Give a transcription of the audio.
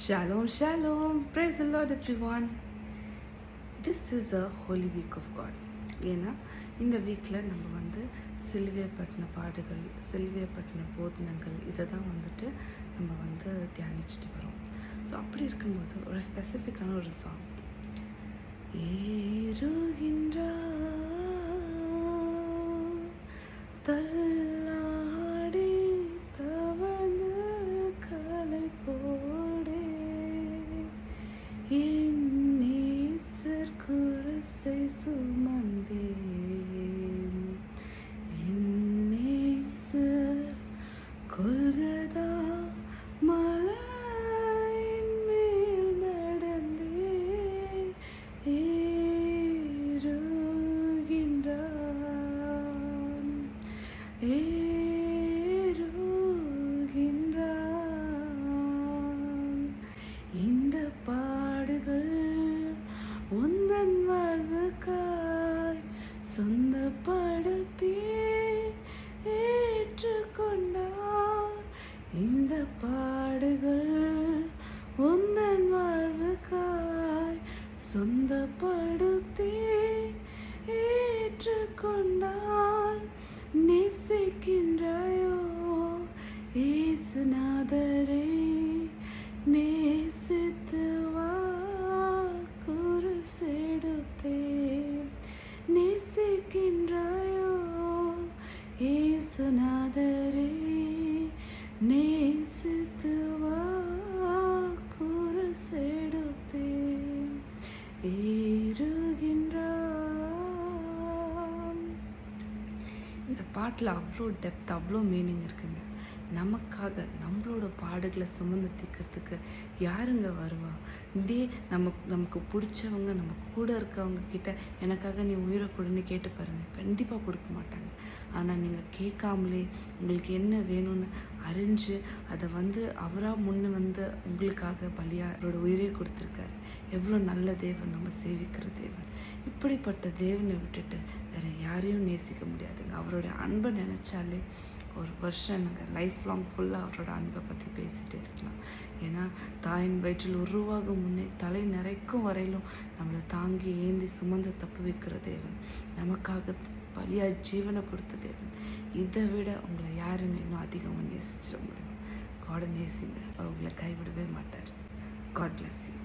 Shalom, shalom. Praise the Lord, everyone. This is a holy week of God. ஏன்னா இந்த வீக்கில் நம்ம சிலுவையப்பட்டின பாடுகள், சிலுவையப்பட்டின போதனங்கள் இதை தான் நம்ம தியானிச்சுட்டு வரோம். ஸோ அப்படி இருக்கும்போது ஒரு ஸ்பெசிஃபிக்கான ஒரு சாங் தள்ளாடி தவழ்ந்து கலை போடே என் நேசர் குரசை சுமந்தேன் என் நேசர் கொல்கதா மலையின் மேல் நடந்தே ஏறுகின்றான் இந்த பாடுகள் உந்தன் வாழ்வுக்காய் சொந்தப்படுத்தி ஏற்றுக்கொண்டார். இந்த பாடுகள் உந்தன் வாழ்வுக்காய் சொந்தப்படுத்தி ஏற்றுக்கொண்டார். நேசிக்கின்றாயோ இயேசுநாதரே, நேசித்து வா குருசெடுத்தே. நேசிக்கின்றாயோ இயேசுநாதரே, நேசித்து வா குருசெடுத்தே. இந்த பாட்டில் அவ்வளோ டெப்த், அவ்வளோ மீனிங் இருக்குங்க. நமக்காக நம்மளோட பாடுகளை சுமந்து தீர்க்கிறதுக்கு யாருங்க வருவா? இதே நமக்கு பிடிச்சவங்க, நம்ம கூட இருக்கவங்க கிட்ட எனக்காக நீ உயிரை கொடுன்னு கேட்டு பாருங்கள், கண்டிப்பாக கொடுக்க மாட்டாங்க. ஆனால் நீங்கள் கேட்காமலே உங்களுக்கு என்ன வேணும்னு அறிஞ்சு அதை அவராக முன்ன உங்களுக்காக பலியாக அவரோட உயிரை கொடுத்துருக்காரு. எவ்வளோ நல்ல தேவன், நம்ம சேவிக்கிற தேவன். இப்படிப்பட்ட தேவனை விட்டுட்டு வேறு யாரையும் நேசிக்க முடியாதுங்க. அவரோட அன்பை நினச்சாலே ஒரு வருஷம் நாங்கள் லைஃப் லாங் ஃபுல்லாக அவரோட அன்பை பற்றி பேசிகிட்டே இருக்கலாம். ஏன்னா தாயின் வயிற்றில் உருவாகும் முன்னே தலை நிறைக்கும் வரையிலும் நம்மளை தாங்கி ஏந்தி சுமந்து தப்பு வைக்கிற தேவன், நமக்காக பலியாக ஜீவனை கொடுத்த தேவன். இதை விட உங்களை யாருன்னு இன்னும் அதிகமாக நேசிச்சிட முடியும். காடை நேசிங்க, உங்களை கைவிடவே மாட்டார். God bless you.